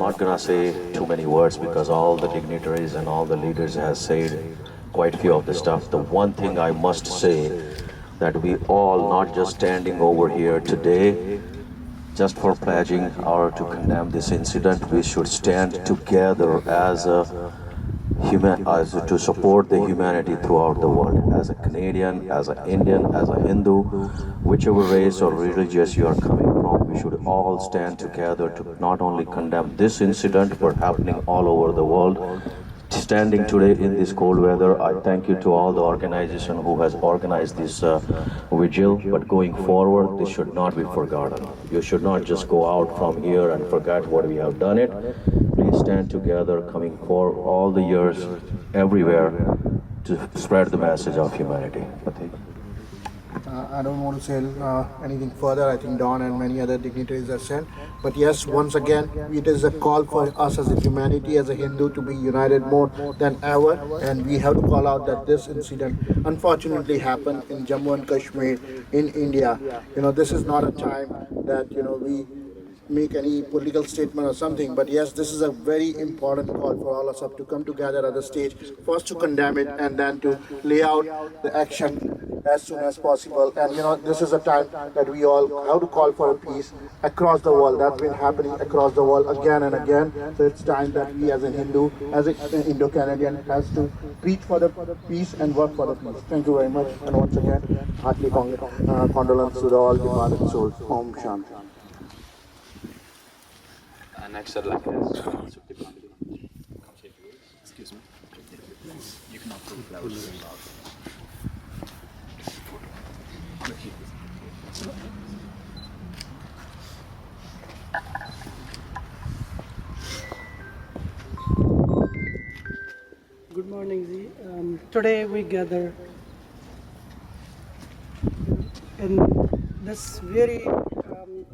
not gonna say too many words because all the dignitaries and all the leaders has said quite a few of the stuff. The one thing I must say that we all not just standing over here today just for pledging or to condemn this incident, we should stand together as a as to support the humanity throughout the world. As a Canadian, as an Indian, as a Hindu, whichever race or religious you are coming from, we should all stand together to not only condemn this incident but happening all over the world. Standing today in this cold weather, I thank you to all the organization who has organized this vigil. But going forward, this should not be forgotten. You should not just go out from here and forget what we have done it. Please stand together, coming for all the years, everywhere, to spread the message of humanity. I don't want to say anything further. I think Don and many other dignitaries have said. But yes, once again, it is a call for us as a humanity, as a Hindu, to be united more than ever. And we have to call out that this incident unfortunately happened in Jammu and Kashmir in India. This is not a time that, we make any political statement or something, but yes, this is a very important call for all of us to come together at the stage, first to condemn it and then to lay out the action as soon as possible. And this is a time that we all have to call for a peace across the world. That's been happening across the world again and again. So it's time that we as a Hindu, as an Indo-Canadian, has to reach for the peace and work for the peace. Thank you very much, and once again, heartily condolences to all departed souls. Om Shanti. Next, I'd like to ask Sukhi Pandey. Excuse me. You cannot put flowers in loud. Good morning, Z. Today we gather in this very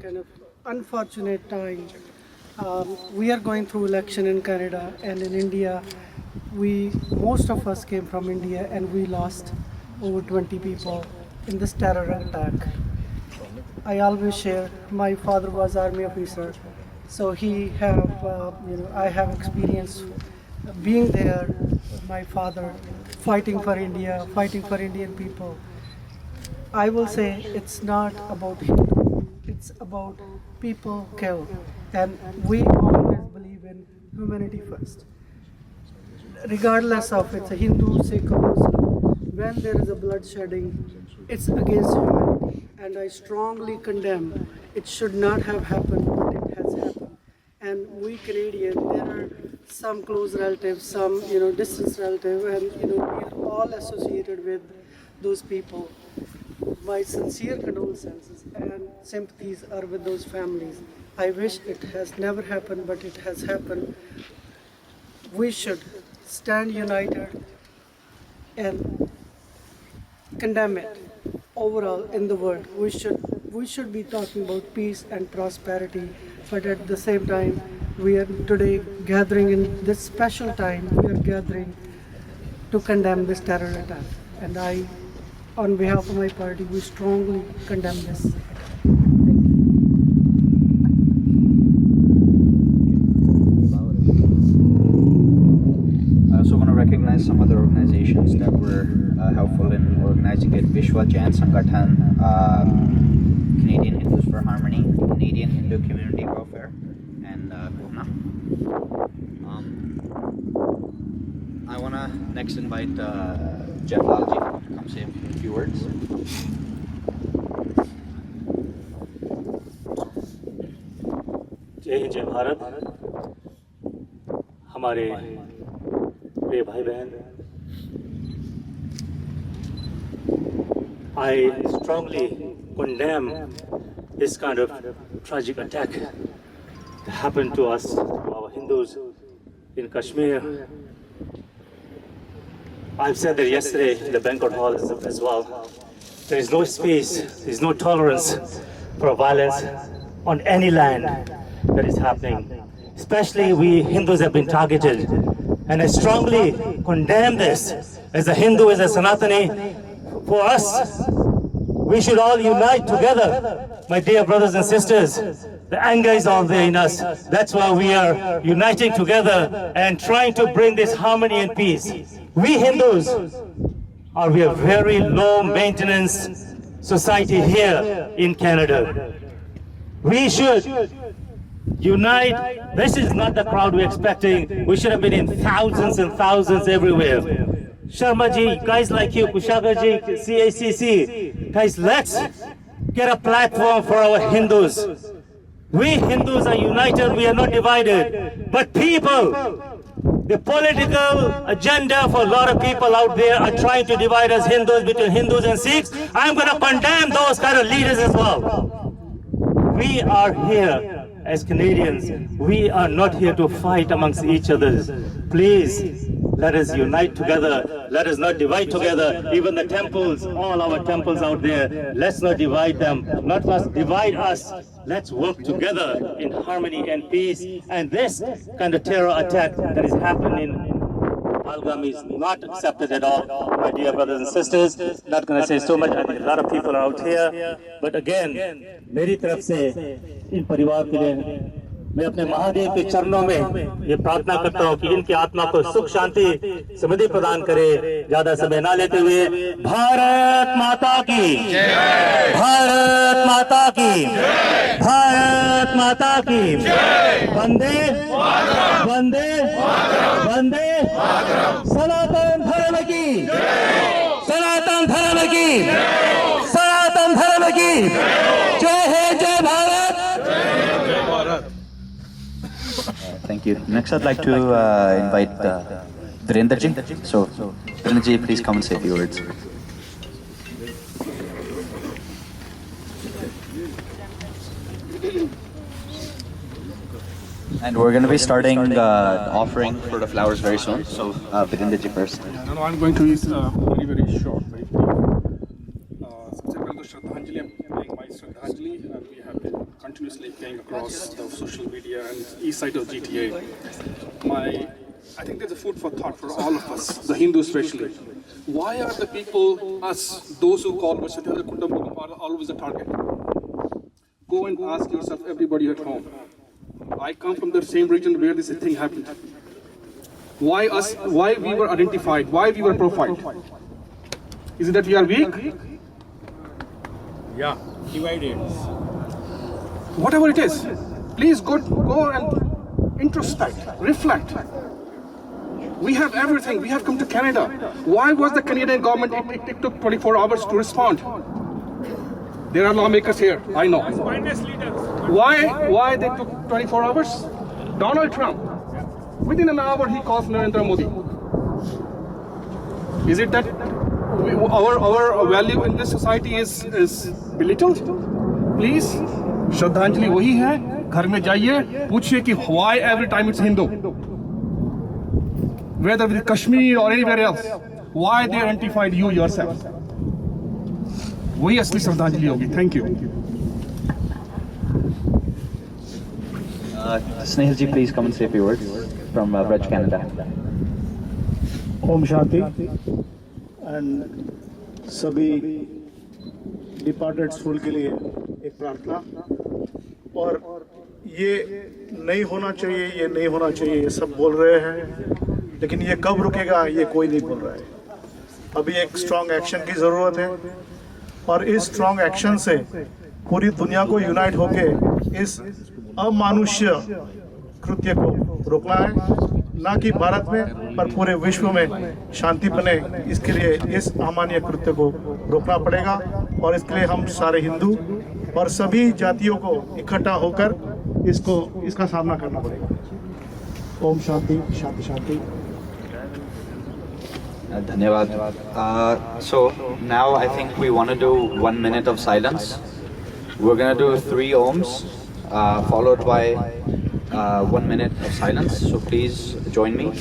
kind of unfortunate time. We are going through election in Canada and in India. Most of us came from India and we lost over 20 people in this terror attack. I always share, my father was army officer, so I have experience being there, my father fighting for India, fighting for Indian people. I will say it's not about Hindu, it's about people killed. And we always believe in humanity first. Regardless of it's a Hindu, Sikh or Muslim, when there is a bloodshedding, it's against humanity. And I strongly condemn, it should not have happened, but it has happened. And we Canadians, there are some close relatives, some distant relatives, and we are all associated with those people. My sincere condolences and sympathies are with those families. I wish it has never happened, but it has happened. We should stand united and condemn it overall in the world. We should be talking about peace and prosperity, but at the same time, we are today gathering in this special time, we are gathering to condemn this terror attack. And I, on behalf of my party, we strongly condemn this. Recognize some other organizations that were helpful in organizing it. Vishwa Jain Sangathan, Canadian Hindus for Harmony, Canadian Hindu Community Welfare, and Pune. I want to next invite Jeff Lalji to come say a few words. जय हिंद जय भारत हमारे प्रिय भाई बहन I strongly condemn this kind of tragic attack that happened to us, to our Hindus in Kashmir. I've said that yesterday in the banquet hall as well. There is no space, there is no tolerance for violence on any land that is happening. Especially we Hindus have been targeted. And I strongly condemn this. As a Hindu, as a Sanatani, for us, we should all unite together, my dear brothers and sisters. The anger is all there in us. That's why we are uniting together and trying to bring this harmony and peace. We Hindus we are very low maintenance society here in Canada. We should unite. This is not the crowd we're expecting. We should have been in thousands and thousands everywhere. Sharma ji, guys like you, Kushagar ji, CACC, guys, let's get a platform for our Hindus. We Hindus are united, we are not divided. But people, the political agenda for a lot of people out there are trying to divide us Hindus between Hindus and Sikhs. I'm going to condemn those kind of leaders as well. We are here as Canadians. We are not here to fight amongst each other. Please, let us unite together. Let us not divide together. Even the temples, all our temples out there, let's not divide them. Not just divide us. Let's work together in harmony and peace. And this kind of terror attack that is happening in Pahalgam is not accepted at all, my dear brothers and sisters. Not going to say so much. I think a lot of people are out here. But again, मेरी तरफ से इन परिवार के लिए मैं अपने महादेव के चरणों में ये प्रार्थना करता हूँ कि इनकी आत्मा को सुख शांति समृद्धि प्रदान करे। ज्यादा समय ना लेते हुए भारत माता की जय, भारत माता की जय, भारत माता की जय, वंदे वंदे वंदे सनातन धर्म की जय, सनातन धर्म की जय, सनातन धर्म की जय है, जय Bharat. Thank you. Next, I'd like to invite Virender ji. So, Virender ji, please come and say a few words. And we're going to be starting offering for the flowers very soon. So, Virender ji first. No, I'm going to be very, very short. Very सबसे पहले तो श्रद्धांजलि, I'm paying my श्रद्धांजलि, and we have been continuously playing across the social media and east side of GTA. I think there's a food for thought for all of us, the Hindus especially. Why are the people, us, those who call Vasudhaiva Kutumbakam, are always the target? Go and ask yourself, everybody at home. I come from the same region where this thing happened. Why us? Why we were identified? Why we were profiled? Is it that we are weak? Yeah, divided. Whatever it is, please go and introspect, reflect. We have everything. We have come to Canada. Why was the Canadian government? It took 24 hours to respond. There are lawmakers here. I know. Why they took 24 hours? Donald Trump. Within an hour, he calls Narendra Modi. Is it that our value in this society is belittled? Please, Shraddhanjali वही है. घर में जाइए, पूछिए कि why every time it's Hindu, whether with Kashmir or anywhere else, why they identified you yourself? वही असली श्रद्धांजलि होगी. Thank you. Snehal ji, please come and say a few words from Braj, Canada. ओम शांति एंड सभी departed school के लिए एक प्रार्थना। और ये नहीं होना चाहिए, ये नहीं होना चाहिए, ये सब बोल रहे हैं, लेकिन ये कब रुकेगा ये कोई नहीं बोल रहा है। अभी एक स्ट्रॉन्ग एक्शन की ज़रूरत है और इस स्ट्रॉन्ग एक्शन से पूरी दुनिया को यूनाइट होके इस अमानुष्य कृत्य को रोकना है, ना कि भारत में पर पूरे विश्व में शांति बने। इसके लिए इस अमानवीय कृत्य को रोकना पड़ेगा और इसके लिए हम सारे हिंदू और सभी जातियों को इकट्ठा होकर इसका सामना करना पड़ेगा। ओम शांति शांति शांति। Dhanyavad. So now I think we want to do 1 minute of silence. We're going to do 3 ohms followed by 1 minute of silence. So please join me.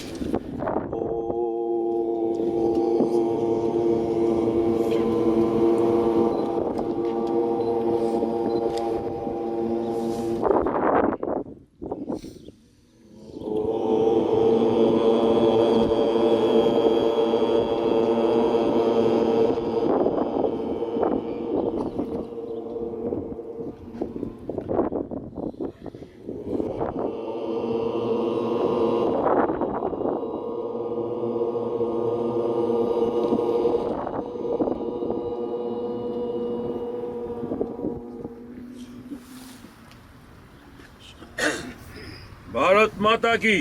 माता की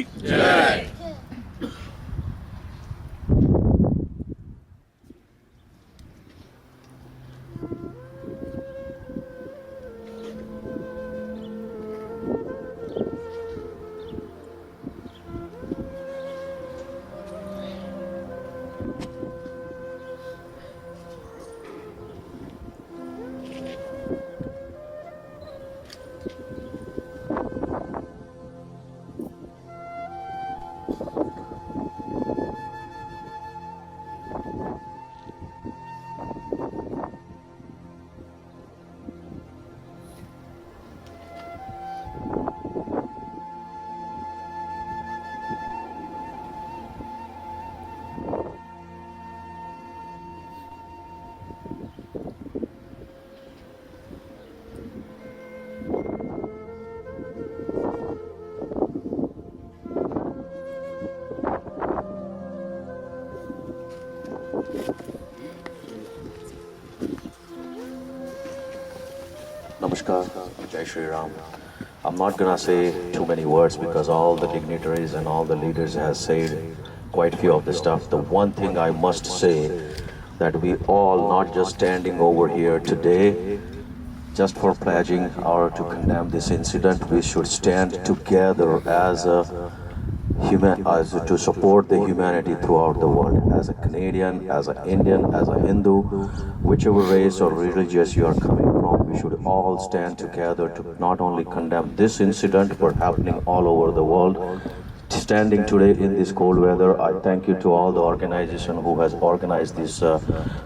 Namaskar, Jai Shri Ram. I'm not gonna say too many words because all the dignitaries and all the leaders have said quite a few of the stuff. The one thing I must say that we all not just standing over here today just for pledging or to condemn this incident, we should stand together as to support the humanity throughout the world. As a Canadian, as an Indian, as a Hindu, whichever race or religious you are coming from, we should all stand together to not only condemn this incident but happening all over the world. Standing today in this cold weather, I thank you to all the organization who has organized this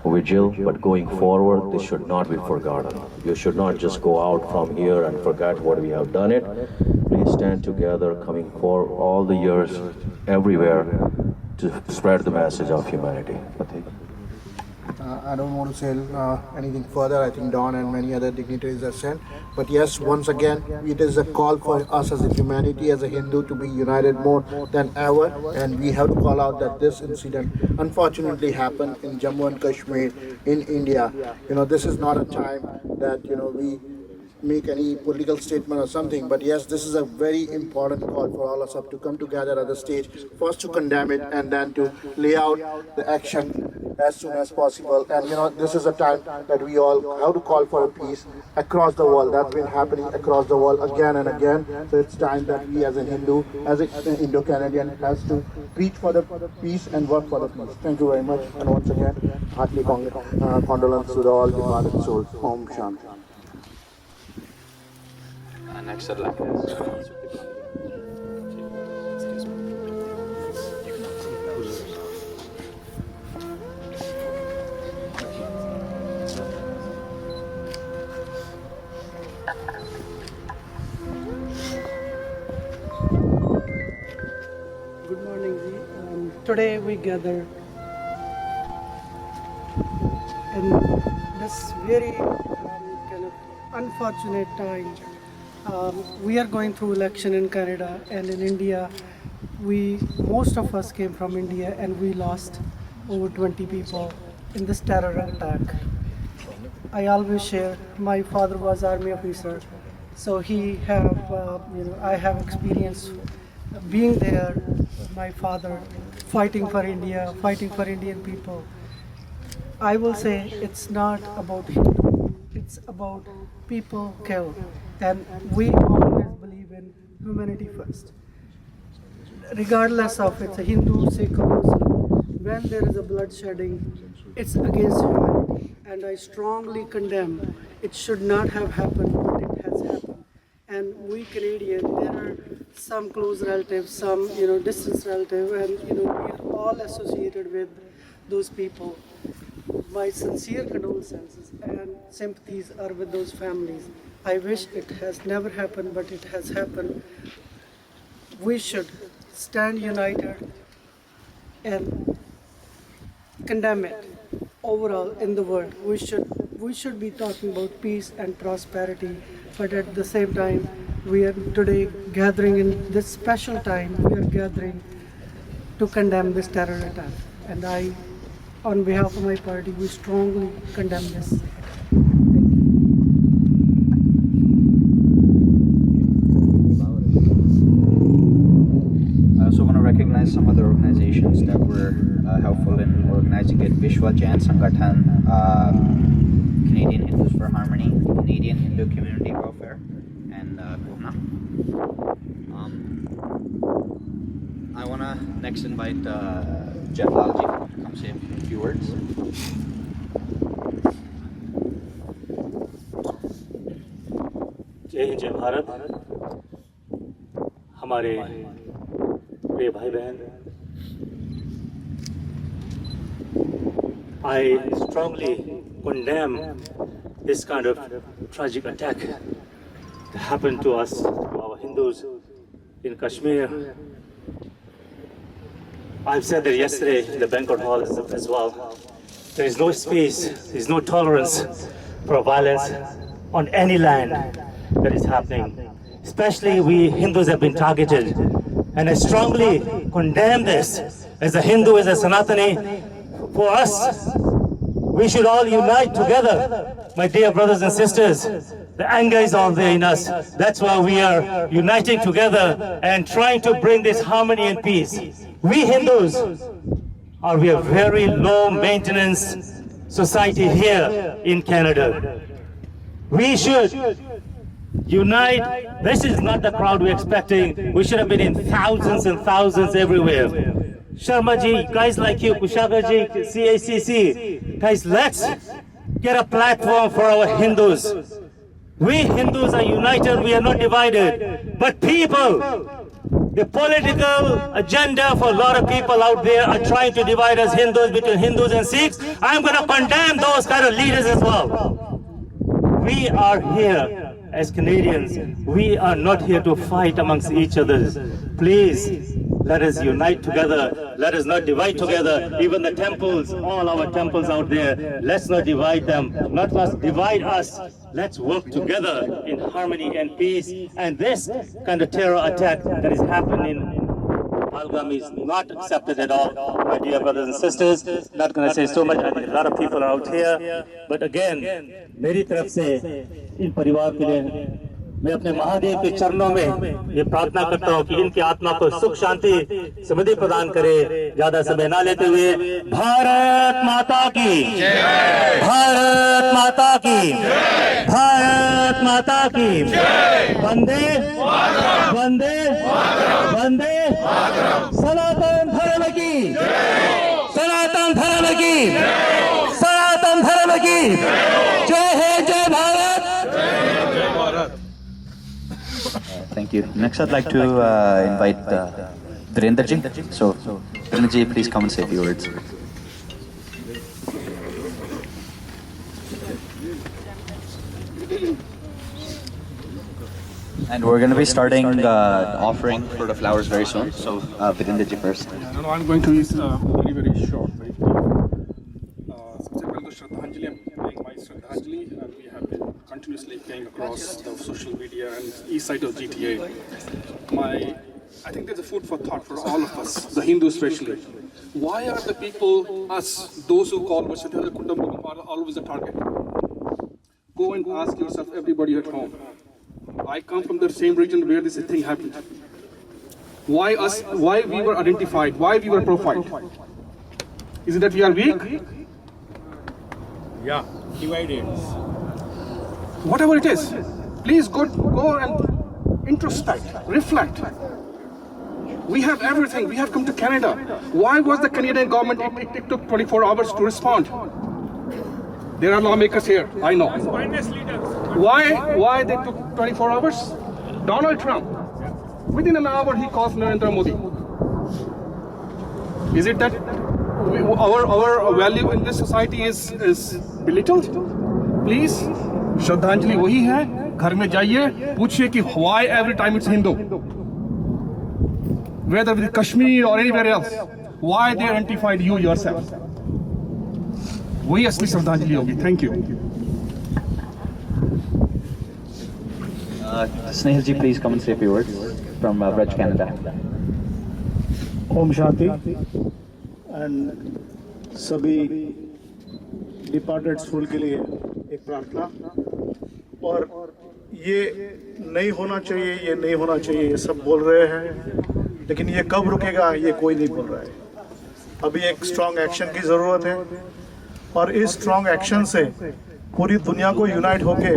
vigil. But going forward, this should not be forgotten. You should not just go out from here and forget what we have done it. Please stand together, coming for all the years, everywhere, to spread the message of humanity. I don't want to say anything further. I think Don and many other dignitaries have said. But yes, once again, it is a call for us as a humanity, as a Hindu, to be united more than ever. And we have to call out that this incident unfortunately happened in Jammu and Kashmir, in India. This is not a time that, we make any political statement or something, but yes, this is a very important call for all of us to come together at the stage, first to condemn it and then to lay out the action as soon as possible. And this is a time that we all have to call for a peace across the world. That's been happening across the world again and again. So it's time that we as a Hindu, as an Indo-Canadian, has to preach for the peace and work for the peace. Thank you very much, and once again, heartily condolence to the all departed souls. Om Shanti. Next at like Good morning, Ji. Today we gather in this very kind of unfortunate time. We are going through election in Canada and in India. Most of us came from India and we lost over 20 people in this terror attack. I always share, my father was army officer, so I have experience being there, my father fighting for India, fighting for Indian people. I will say it's not about Hindu, it's about people killed. And we always believe in humanity first. Regardless of it's a Hindu, Sikh or Muslim, when there is a bloodshedding, it's against humanity. And I strongly condemn, it should not have happened, but it has happened. And we Canadians, there are some close relatives, some distant relatives, and we are all associated with those people. My sincere condolences and sympathies are with those families. I wish it has never happened, but it has happened. We should stand united and condemn it overall in the world. We should be talking about peace and prosperity, but at the same time, we are today gathering in this special time, we are gathering to condemn this terror attack. And on behalf of my party, we strongly condemn this. organizations that were helpful in organizing it: Vishwa Jain Sangathan, Canadian Hindus for Harmony, Canadian Hindu Community Welfare, and Purna. I want to next invite Jeff Lalji to come say a few words. जय हिंद जय भारत। हमारे प्रिय भाई बहन, I strongly condemn this kind of tragic attack that happened to us, to our Hindus in Kashmir. I've said that yesterday in the banquet hall as well. There is no space, there is no tolerance for violence on any land that is happening. Especially we Hindus have been targeted. And I strongly condemn this. As a Hindu, as a Sanatani, for us, we should all unite together. My dear brothers and sisters, the anger is all there in us. That's why we are uniting together and trying to bring this harmony and peace. We Hindus we are very low maintenance society here in Canada. We should unite. This is not the crowd we're expecting. We should have been in thousands and thousands everywhere. Sharma ji, guys like you, Kushagar ji, CACC, guys, let's get a platform for our Hindus. We Hindus are united, we are not divided. But people, the political agenda for a lot of people out there are trying to divide us Hindus between Hindus and Sikhs. I'm going to condemn those kind of leaders as well. We are here as Canadians. We are not here to fight amongst each other. Please, let us unite together. Let us not divide together. Even the temples, all our temples out there, let's not divide them. Not us divide us. Let's work together in harmony and peace. And this kind of terror attack that is happening in Pahalgam is not accepted at all. My dear brothers and sisters, not going to say so much. I think a lot of people are out here. But again, मेरी तरफ से इन परिवार के लिए मैं अपने महादेव के चरणों में ये प्रार्थना करता हूँ कि इनकी आत्मा को सुख शांति समृद्धि प्रदान करे। ज्यादा समय ना लेते हुए भारत माता की जय, भारत माता की जय, भारत माता की जय, वंदे वंदे वंदे सनातन धर्म की जय, सनातन धर्म की जय, सनातन धर्म की जय है, जय Bharat. Thank you. Next, I'd like to invite Virender ji. So, Virender ji, please come and say a few words. And we're going to be starting offering for the flowers very soon. So, Virender ji first. No, I'm going to be very, very short. Very brief. सबसे पहले तो श्रद्धांजलि, I'm paying my श्रद्धांजलि, and we have been continuously paying across the social media and east side of GTA. I think there's a food for thought for all of us, the Hindus especially. Why are the people, us, those who call Vasudhaiva Kutumbakam, are always a target? Go and ask yourself, everybody at home. I come from the same region where this thing happened. Why us? Why we were identified? Why we were profiled? Is it that we are weak? Yeah, divided. Whatever it is, please go and introspect, reflect. We have everything. We have come to Canada. Why was the Canadian government, it took 24 hours to respond? There are lawmakers here, I know. Why they took 24 hours? Donald Trump, within an hour he calls Narendra Modi. Is it that our value in this society is belittled? Please, श्रद्धांजलि वही है, घर में जाइए, पूछिए कि why every time it's Hindu, whether with Kashmir or anywhere else, why they identified you yourself. वही असली श्रद्धांजलि होगी. Thank you. Snehal ji, please come and say a few words from Braj, Canada. ओम शांति एंड सभी departed soul के लिए एक प्रार्थना। और ये नहीं होना चाहिए, ये सब बोल रहे हैं, लेकिन ये कब रुकेगा ये कोई नहीं बोल रहा है। अभी एक स्ट्रॉन्ग एक्शन की ज़रूरत है और इस स्ट्रॉन्ग एक्शन से पूरी दुनिया को यूनाइट होके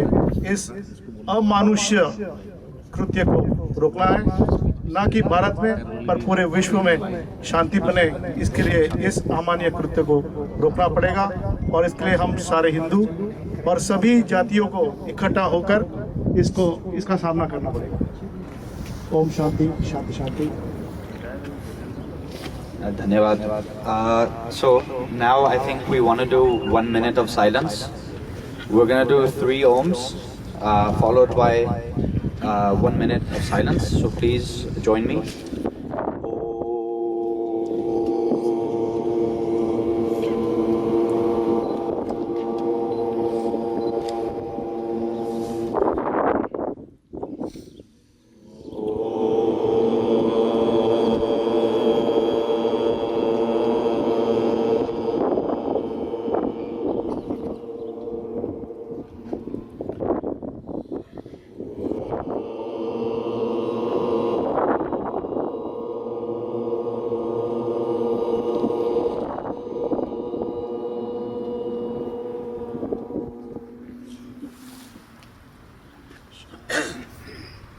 इस अमानुष्य कृत्य को रोकना है, ना कि भारत में पर पूरे विश्व में शांति बने। इसके लिए इस अमानवीय कृत्य को रोकना पड़ेगा और इसके लिए हम सारे हिंदू और सभी जातियों को इकट्ठा होकर इसका सामना करना पड़ेगा। ओम शांति शांति शांति। धन्यवाद। So now I think we want to do 1 minute of silence. We're going to do 3 ohms followed by 1 minute of silence. So please join me.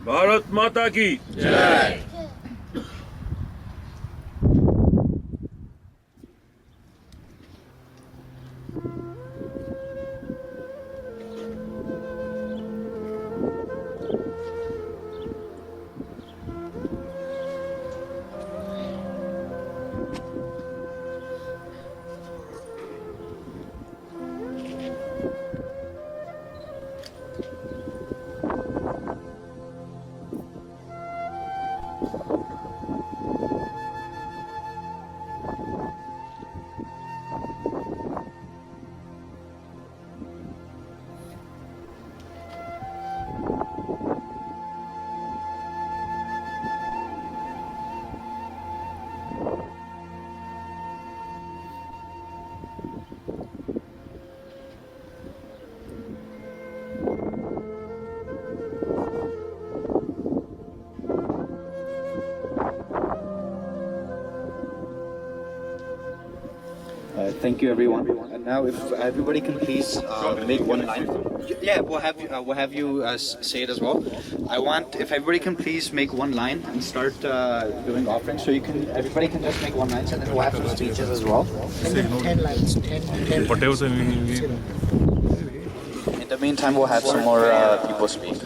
Bharat माता की जय। Thank you, everyone. And now, if everybody can please make one line. Yeah, we'll have you say it as well. I want if everybody can please make one line and start doing offerings. So everybody can just make one line, and then we'll have some speeches as well. 10 lines, 10. In the meantime, we'll have some more people speak.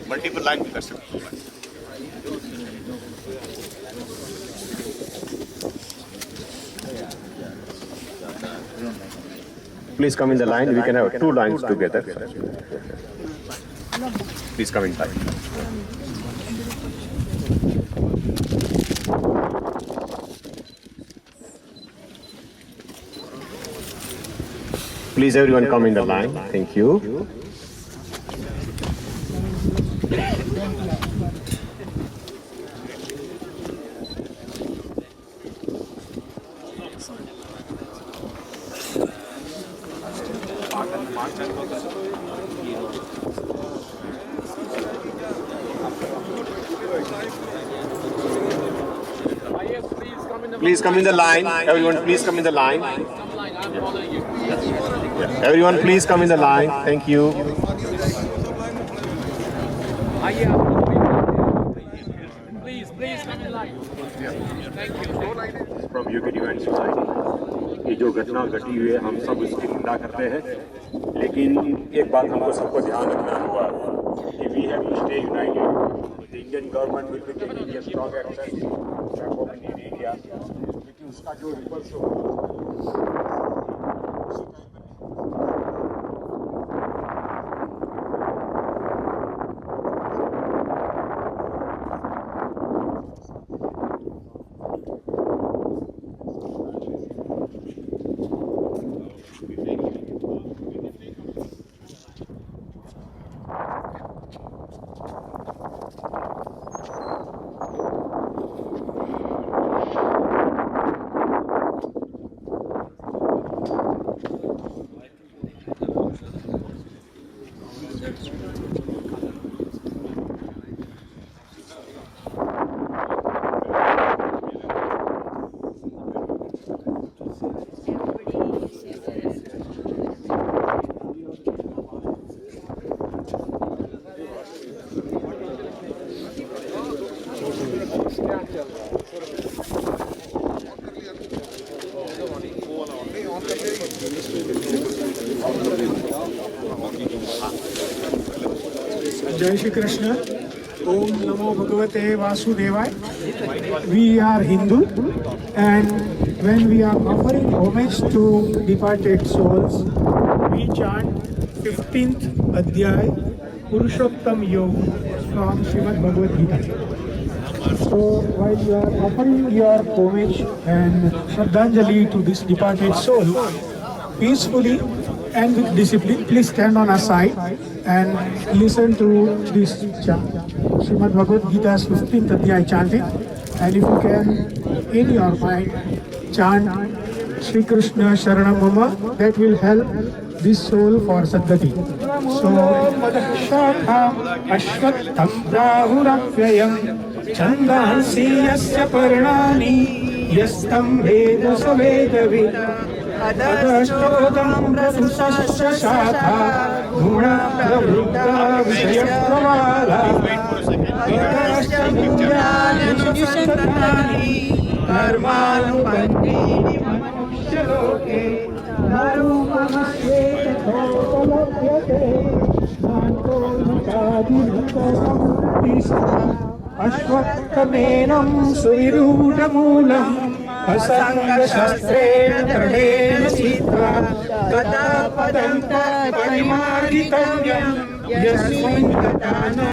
Multiple line भी कर सकते हैं। Please come in the line. We can have 2 lines together. Please come in line. Please everyone come in the line. Thank you. Please come in the line. Everyone, please come in the line. Everyone, please come in the line. Thank you. Please come in line. Thank you. From UK Divine Society. ये जो घटना घटी हुई है हम सब उसकी निंदा करते हैं, लेकिन एक बात हमको सबको ध्यान रखना होगा कि we have to stay united. The Indian government will be taking a strong action back home in India. क्योंकि उसका जो रिवर्स होगा Jai Shri Krishna. Om Namo Bhagavate Vasudevaya. We are Hindu, and when we are offering homage to departed souls, we chant 15th Adhyay Purushottam Yoga from Srimad Bhagavad Gita. So while you are offering your homage and Shraddhanjali to this departed soul, peacefully and with discipline, please stand on our side and listen to this chant, Srimad Bhagavad Gita's 15th Adhyay chanting. And if you can, in your mind, chant Shri Krishna Sharanam Mama, that will help this soul for Sadgati. So, Madhashakha Ashvattham Rahuravyayam Chandansi Yasya Parnani Yastam Veda Savedavid Adashtotam Prasasya Shakha Guna Pravruddha Vishayapravala Adashya Vidyani Santani Karmanubandini Manushaloke Narupamasye Tatopalabhyate Nanto Nakadinakasamtisa Ashvattamenam Suvirudamulam Asangashastreణ Tradena Sitra Kada Padanta Parimargitamyam Yasmin Katana